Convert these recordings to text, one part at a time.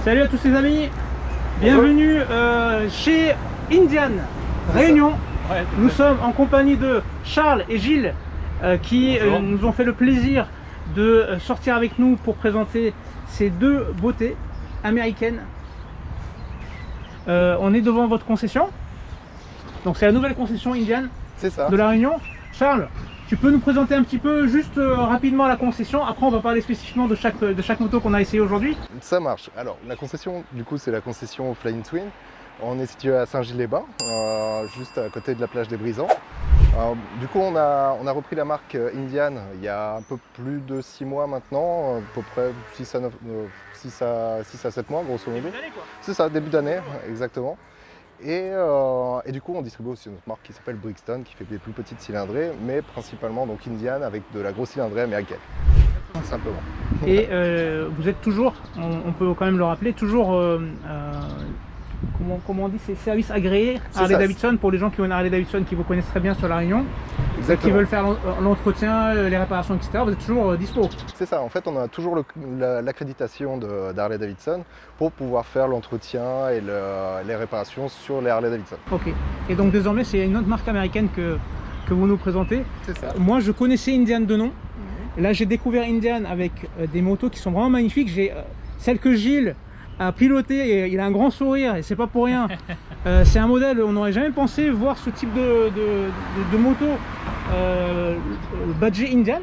Salut à tous les amis, bienvenue chez Indian Réunion. Nous sommes en compagnie de Charles et Gilles qui nous ont fait le plaisir de sortir avec nous pour présenter ces deux beautés américaines. On est devant votre concession, donc c'est la nouvelle concession Indian de la Réunion. Charles, tu peux nous présenter un petit peu juste rapidement la concession, après on va parler spécifiquement de chaque moto qu'on a essayé aujourd'hui. Ça marche. Alors la concession du coup c'est la concession Flying Twin. On est situé à Saint-Gilles-les-Bains, juste à côté de la plage des Brisants. Du coup on a repris la marque Indian il y a un peu plus de 6 mois maintenant, à peu près 6 à 7 mois grosso modo. C'est ça, début d'année, exactement. Et du coup on distribue aussi notre marque qui s'appelle Brixton, qui fait des plus petites cylindrées, mais principalement donc Indian avec de la grosse cylindrée américaine, simplement. Et vous êtes toujours, on peut quand même le rappeler, toujours, comment on dit, c'est service agréé Harley Davidson pour les gens qui ont une Harley Davidson qui vous connaissent très bien sur la Réunion. Qui veulent faire l'entretien, les réparations, etc. Vous êtes toujours dispo. C'est ça, en fait on a toujours l'accréditation d'Harley Davidson pour pouvoir faire l'entretien et les réparations sur les Harley Davidson. Ok, et donc désormais c'est une autre marque américaine que vous nous présentez. C'est ça. Moi je connaissais Indian de nom. Là j'ai découvert Indian avec des motos qui sont vraiment magnifiques. J'ai celle que Gilles a pilotée et il a un grand sourire et c'est pas pour rien. C'est un modèle, on n'aurait jamais pensé voir ce type de moto badgée Indian.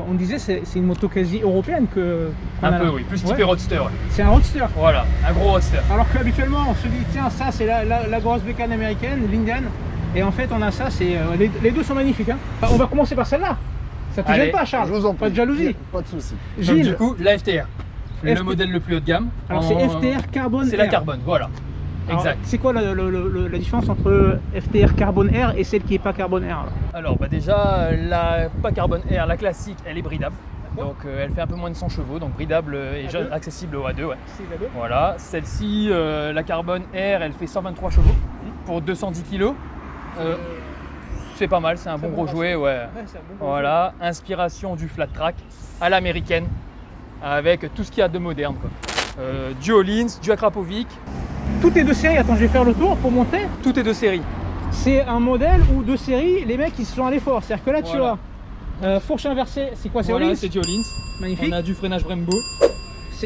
On disait c'est une moto quasi européenne que un peu oui, plus typé roadster. Ouais. C'est un roadster. Voilà, un gros roadster. Alors qu'habituellement on se dit tiens ça c'est la grosse bécane américaine, l'Indian. Et en fait on a ça, les deux sont magnifiques. Hein. On va commencer par celle-là. Ça te gêne pas Charles? Je vous en prie. Pas de jalousie. Pas de souci. Gilles. Donc, du coup la FTR, le modèle le plus haut de gamme. Alors c'est FTR Carbon. C'est la Carbone, voilà. Exact. C'est quoi la différence entre FTR Carbon Air et celle qui n'est pas Carbon Air? Alors bah déjà, la pas Carbone Air, la classique, elle est bridable. Donc elle fait un peu moins de 100 chevaux, donc bridable et accessible au A2. Ouais. Voilà, celle-ci, la Carbone Air, elle fait 123 chevaux pour 210 kg. C'est pas mal, c'est un bon gros jouet. Ouais. Voilà, inspiration du flat track à l'américaine, avec tout ce qu'il y a de moderne. Du Hollins, du Akrapovic. Tout est de série, attends je vais faire le tour pour montrer. Tout est de série. C'est un modèle où de série, les mecs ils se sont allés fort. C'est-à-dire que là tu as fourche inversée, c'est quoi? C'est Hollins? C'est du Hollins. Magnifique. On a du freinage Brembo.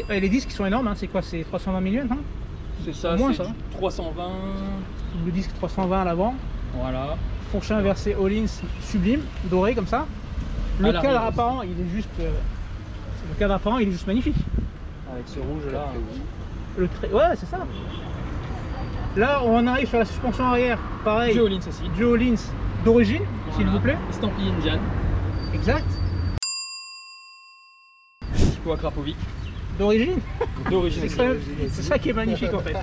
Les disques sont énormes, hein. C'est quoi? C'est 320 mm hein? C'est ça, c'est 320. Le disque 320 à l'avant. Voilà. Fourche inversée Hollins sublime, doré comme ça. Le cadre apparent, il est juste. Le cadre apparent, il est juste magnifique. Avec ce rouge là. Ouais, c'est ça. Là, on arrive sur la suspension arrière, pareil. Du Hollins aussi. Du Hollins d'origine, s'il vous plaît. Estampillé Indian. Exact. Typo Akrapovic. D'origine. D'origine. C'est ça qui est magnifique en fait.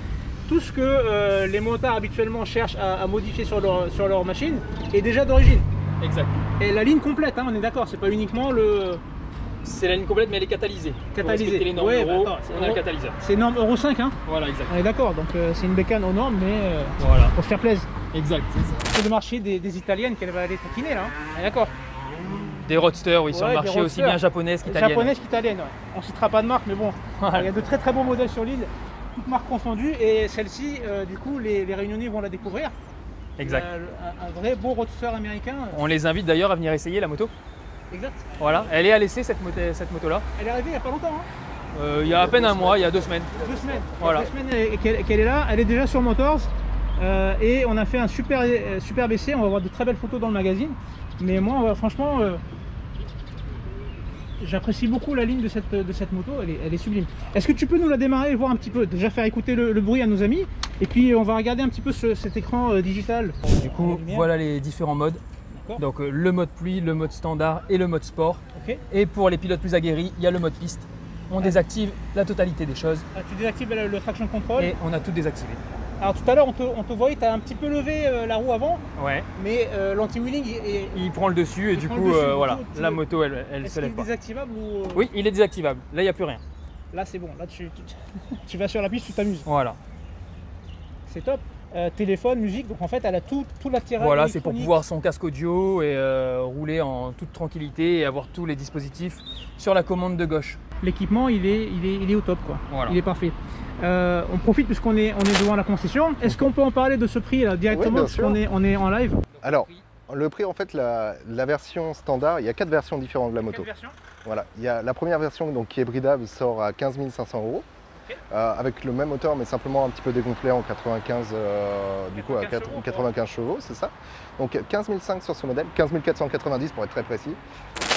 Tout ce que les motards habituellement cherchent à modifier sur leur machine est déjà d'origine. Exact. Et la ligne complète, hein, on est d'accord, c'est pas uniquement le... C'est la ligne complète mais elle est catalysée. Catalysée. Les normes Euro, on a le catalyseur. C'est norme Euro 5 hein. Voilà, exact. On est d'accord, donc c'est une bécane aux normes mais voilà. Pour se faire plaisir. Exact, c'est ça. C'est le marché des italiennes qu'elle va aller taquiner là, hein. On est d'accord. Des roadsters, oui, sur le marché aussi bien japonaises qu'italiennes. Japonaises qu'italiennes, ouais. On citera pas de marque mais bon, il y a de très très beaux modèles sur l'île, toutes marques confondues et celle-ci, du coup les Réunionnais vont la découvrir. Exact. Un vrai beau roadster américain. On les invite d'ailleurs à venir essayer la moto. Exact. Voilà, elle est à l'essai cette moto là. Elle est arrivée il n'y a pas longtemps hein. Il y a à peine un mois, il y a 2 semaines. 2 semaines. Voilà. 2 semaines qu'elle est là, elle est déjà sur Motors et on a fait un super essai, on va voir de très belles photos dans le magazine. Mais moi franchement j'apprécie beaucoup la ligne de cette moto, elle est sublime. Est-ce que tu peux nous la démarrer et voir un petit peu, déjà faire écouter le bruit à nos amis et puis on va regarder un petit peu cet écran digital. Du coup voilà les différents modes. Donc le mode pluie, le mode standard et le mode sport. Okay. Et pour les pilotes plus aguerris, il y a le mode piste. On désactive la totalité des choses. Tu désactives le traction control. Et on a tout désactivé. Alors tout à l'heure on te voyait, tu as un petit peu levé la roue avant. Ouais. Mais l'anti-wheeling il prend le dessus et du coup voilà, la moto elle se lève pas. Est-ce qu'il est désactivable ou... Oui, il est désactivable. Là il n'y a plus rien. Là c'est bon, là tu vas sur la piste, tu t'amuses. Voilà. C'est top. téléphone, musique. Donc en fait, elle a tout l'attirail. Voilà, c'est pour pouvoir son casque audio et rouler en toute tranquillité et avoir tous les dispositifs sur la commande de gauche. L'équipement, il est au top, quoi. Voilà. Il est parfait. On profite puisqu'on est devant la concession. Est-ce qu'on peut en parler de ce prix là directement, oui, parce qu'on est en live? Alors, le prix, en fait, la version standard, il y a 4 versions différentes de la moto. Voilà, il y a la première version donc, qui est bridable, sort à 15 500 €. Avec le même moteur mais simplement un petit peu dégonflé en 95, du coup à 95 chevaux, c'est ça. Donc 15 500 sur ce modèle, 15 490 pour être très précis.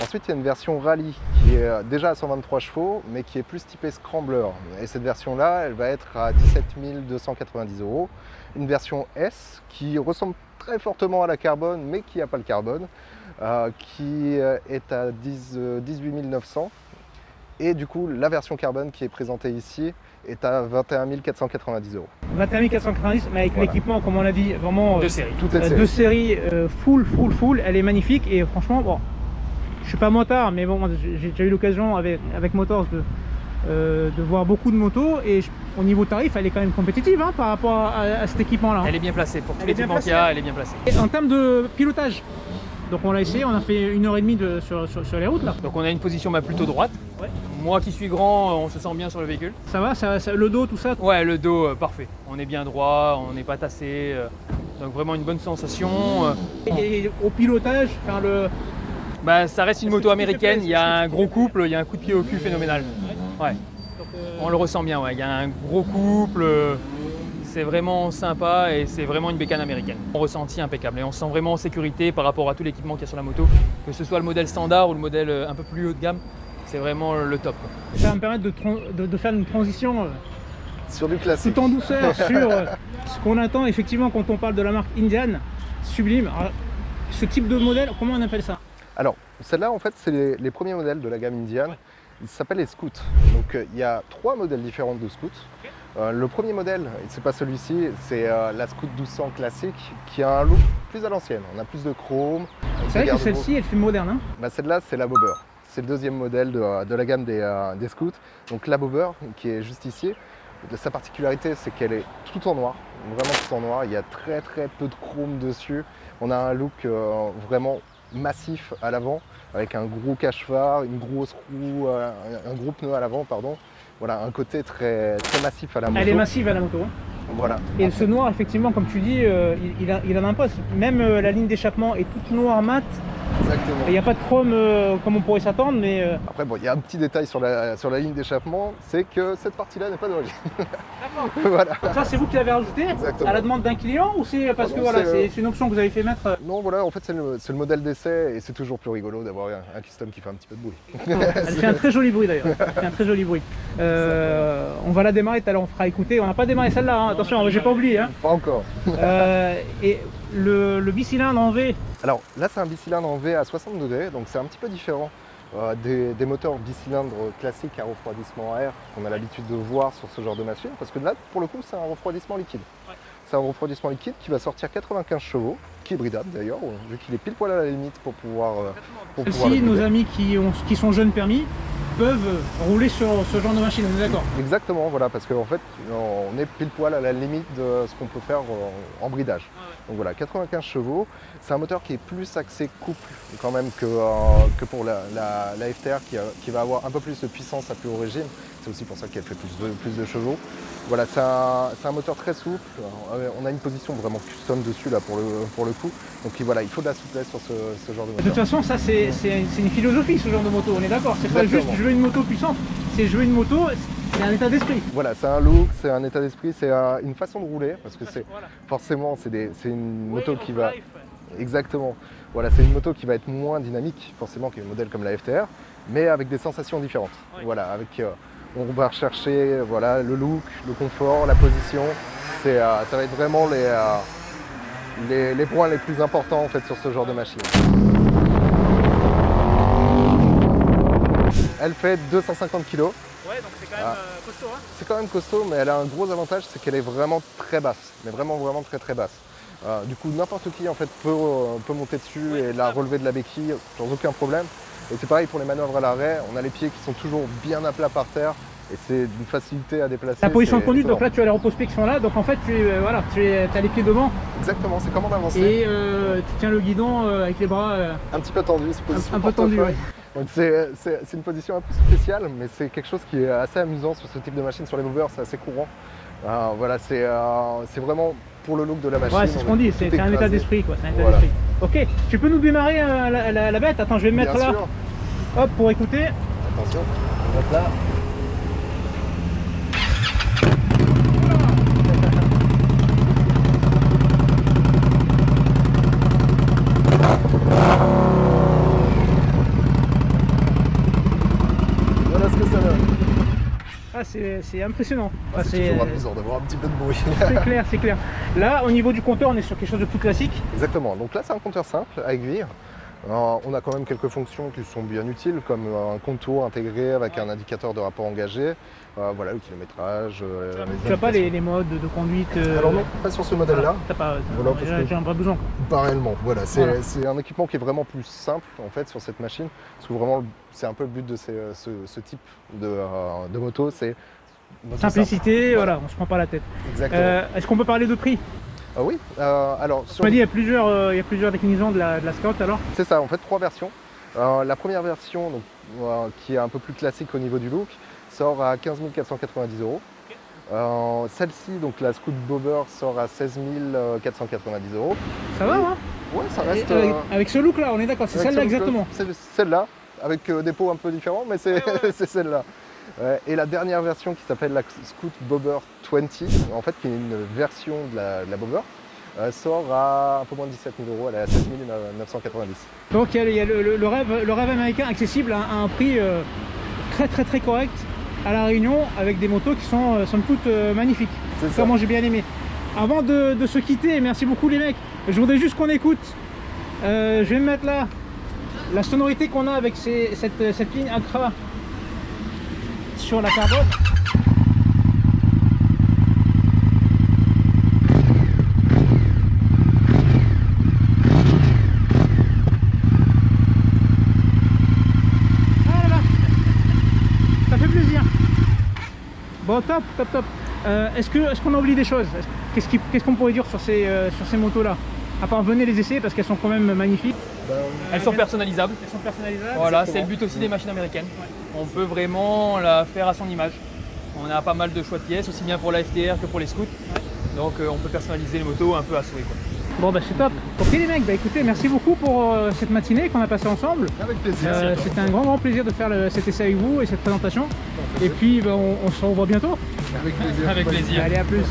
Ensuite il y a une version rallye qui est déjà à 123 chevaux mais qui est plus typée scrambler. Et cette version là, elle va être à 17 290 €. Une version S qui ressemble très fortement à la carbone mais qui n'a pas le carbone, qui est à 18 900 €. Et du coup, la version carbone qui est présentée ici est à 21 490 €. 21 490, mais avec l'équipement, comme on l'a dit, vraiment Deux séries. Deux séries full. Elle est magnifique et franchement, bon, je suis pas motard, mais bon, j'ai déjà eu l'occasion avec Motors de voir beaucoup de motos et au niveau tarif, elle est quand même compétitive hein, par rapport à cet équipement-là. Elle est bien placée pour tous les équipements qu'il y a, elle est bien placée. Et en termes de pilotage, donc on l'a essayé, on a fait 1h30 sur les routes là. Donc on a une position plutôt droite. Ouais. Moi qui suis grand, on se sent bien sur le véhicule. Ça va, le dos, tout ça? Ouais, le dos, parfait. On est bien droit, on n'est pas tassé. Donc vraiment une bonne sensation. Et au pilotage, enfin Bah, ça reste une moto américaine, il y a un gros couple, il y a un coup de pied au cul phénoménal. Ouais. On le ressent bien, ouais. Il y a un gros couple. C'est vraiment sympa et c'est vraiment une bécane américaine. On ressenti impeccable et on se sent vraiment en sécurité par rapport à tout l'équipement qu'il y a sur la moto. Que ce soit le modèle standard ou le modèle un peu plus haut de gamme, c'est vraiment le top. Ça va me permettre de faire une transition sur du classique. Tout en douceur sur ce qu'on attend effectivement quand on parle de la marque Indian, sublime. Alors, ce type de modèle, comment on appelle ça? Alors, celle-là en fait c'est les premiers modèles de la gamme Indian. Ils s'appellent les Scouts. Donc il y a 3 modèles différents de Scouts. Le premier modèle, c'est pas celui-ci, c'est la Scout 1200 classique qui a un look plus à l'ancienne. On a plus de chrome. C'est vrai que celle-ci, elle fait moderne. Hein, bah, celle-là, c'est la Bobber. C'est le deuxième modèle de la gamme des Scouts. Donc la Bobber, qui est juste ici, sa particularité, c'est qu'elle est tout en noir. Vraiment tout en noir. Il y a très peu de chrome dessus. On a un look vraiment massif à l'avant, avec un gros cache-phare, une grosse roue, un gros pneu à l'avant, pardon. Voilà, un côté très massif à la moto. Elle est massive à la moto. Hein. Voilà. Et ce noir, effectivement, comme tu dis, il en impose. Même la ligne d'échappement est toute noire mat. Exactement. Il n'y a pas de chrome comme on pourrait s'attendre, mais... Après, bon, il y a un petit détail sur la ligne d'échappement, c'est que cette partie-là n'est pas d'origine. D'accord. Voilà. Ça, c'est vous qui l'avez rajouté à la demande d'un client ou c'est parce que voilà, c'est une option que vous avez fait mettre Non, voilà, en fait, c'est le modèle d'essai et c'est toujours plus rigolo d'avoir un custom qui fait un petit peu de bruit. Elle fait un très joli bruit d'ailleurs. Elle fait un très joli bruit. On va la démarrer tout à l'heure, on fera écouter. On n'a pas démarré celle-là, hein. Attention, j'ai pas oublié. Hein. Pas encore. Et le bicylindre en V. Alors là, c'est un bicylindre en V à 60 degrés, donc c'est un petit peu différent des moteurs bicylindres classiques à refroidissement à air qu'on a l'habitude de voir sur ce genre de machine, parce que là, pour le coup, c'est un refroidissement liquide. Ouais. C'est un refroidissement liquide qui va sortir 95 chevaux, qui est bridable d'ailleurs, vu qu'il est pile poil à la limite pour pouvoir... Si nos amis qui sont jeunes permis peuvent rouler sur ce genre de machine, on est d'accord? Exactement, voilà, parce qu'en fait, on est pile poil à la limite de ce qu'on peut faire en bridage. Donc voilà, 95 chevaux, c'est un moteur qui est plus axé couple quand même que pour la FTR qui va avoir un peu plus de puissance à plus haut régime. C'est aussi pour ça qu'elle fait plus de chevaux. Voilà, c'est un moteur très souple, on a une position vraiment custom dessus là pour le coup. Donc voilà, il faut de la souplesse sur ce genre de moteur. De toute façon, ça c'est une philosophie ce genre de moto, on est d'accord. C'est pas juste je veux une moto puissante, c'est je veux une moto, c'est un état d'esprit. Voilà, c'est un look, c'est un état d'esprit, c'est une façon de rouler, parce que forcément c'est une moto qui va... Exactement. Voilà, c'est une moto qui va être moins dynamique, forcément, qu'un modèle comme la FTR, mais avec des sensations différentes. Ouais. Voilà, avec... on va rechercher voilà, le look, le confort, la position. Ça va être vraiment les points les plus importants en fait, sur ce genre de machine. Elle fait 250 kg. Ouais, donc c'est quand même costaud. Hein. C'est quand même costaud, mais elle a un gros avantage, c'est qu'elle est vraiment très basse. Mais vraiment très basse. Du coup, n'importe qui en fait, peut monter dessus et la relever de la béquille sans aucun problème. Et c'est pareil pour les manœuvres à l'arrêt, on a les pieds qui sont toujours bien à plat par terre, et c'est d'une facilité à déplacer. La position de conduite, étonnant. donc là tu as les repose-pieds qui sont là, donc en fait voilà, tu as les pieds devant. Exactement, c'est comment d'avancer. Et tu tiens le guidon avec les bras un petit peu tendu, c'est position un peu tendu. portefeuille. Donc c'est une position un peu spéciale, mais c'est quelque chose qui est assez amusant sur ce type de machine. Sur les movers, c'est assez courant. Voilà, c'est vraiment pour le look de la machine. Ouais, c'est ce qu'on dit, c'est un état d'esprit quoi. Voilà. Ok, tu peux nous démarrer la bête? Attends, je vais me mettre Bien là. sûr. Hop, pour écouter. Attention, on va là. Voilà ce que ça donne. Ah, c'est impressionnant. C'est toujours amusant d'avoir un petit peu de bruit. C'est clair, c'est clair. Là, au niveau du compteur, on est sur quelque chose de plus classique. Exactement, donc là c'est un compteur simple à aiguille. On a quand même quelques fonctions qui sont bien utiles, comme un contour intégré avec un indicateur de rapport engagé, voilà, le kilométrage. Tu n'as pas les modes de conduite Alors non, pas sur ce modèle-là. T'as pas, Voilà, parce que j'ai un vrai besoin. pas réellement. Voilà, c'est un équipement qui est vraiment plus simple en fait sur cette machine, parce que vraiment c'est un peu le but de ce type de moto, c'est simplicité, voilà, on se prend pas la tête. Exactement. Est-ce qu'on peut parler de prix? Oui, alors Tu m'as dit il y a plusieurs déclinaisons de la Scout alors? C'est ça, en fait 3 versions. La première version, donc, qui est un peu plus classique au niveau du look, sort à 15 490 €. Celle-ci, donc la Scout Bobber, sort à 16 490 €. Ça va, hein? Ouais, ça reste. Avec ce look là, on est d'accord, c'est celle-là exactement. C'est celle-là, avec des pots un peu différents, mais c'est c'est celle-là. Et la dernière version qui s'appelle la Scout Bobber 20, en fait qui est une version de la Bobber, sort à un peu moins de 17 000 €, elle est à 16 990. Donc il y a le rêve américain accessible à un prix très correct à La Réunion, avec des motos qui sont somme toute magnifiques. C'est ça. Moi j'ai bien aimé. Avant de se quitter, merci beaucoup les mecs, je voudrais juste qu'on écoute, je vais me mettre là, la sonorité qu'on a avec cette ligne Accra sur la carbone. Ah là là, ça fait plaisir. Bon, top. Est-ce qu'on a oublié des choses? Qu'est-ce qu'on pourrait dire sur ces motos là? À part venez les essayer parce qu'elles sont quand même magnifiques. Elles sont personnalisables. Elles sont personnalisables. Voilà, c'est le but aussi des machines américaines. On peut vraiment la faire à son image. On a pas mal de choix de pièces, aussi bien pour la FTR que pour les scouts. Donc on peut personnaliser les motos un peu à souhait, quoi. Bon bah c'est top. Ok les mecs, bah écoutez, merci beaucoup pour cette matinée qu'on a passée ensemble. Avec plaisir. C'était un grand plaisir de faire cet essai avec vous et cette présentation. Et puis bah, on se revoit bientôt. Avec plaisir. Avec plaisir. Allez, à plus.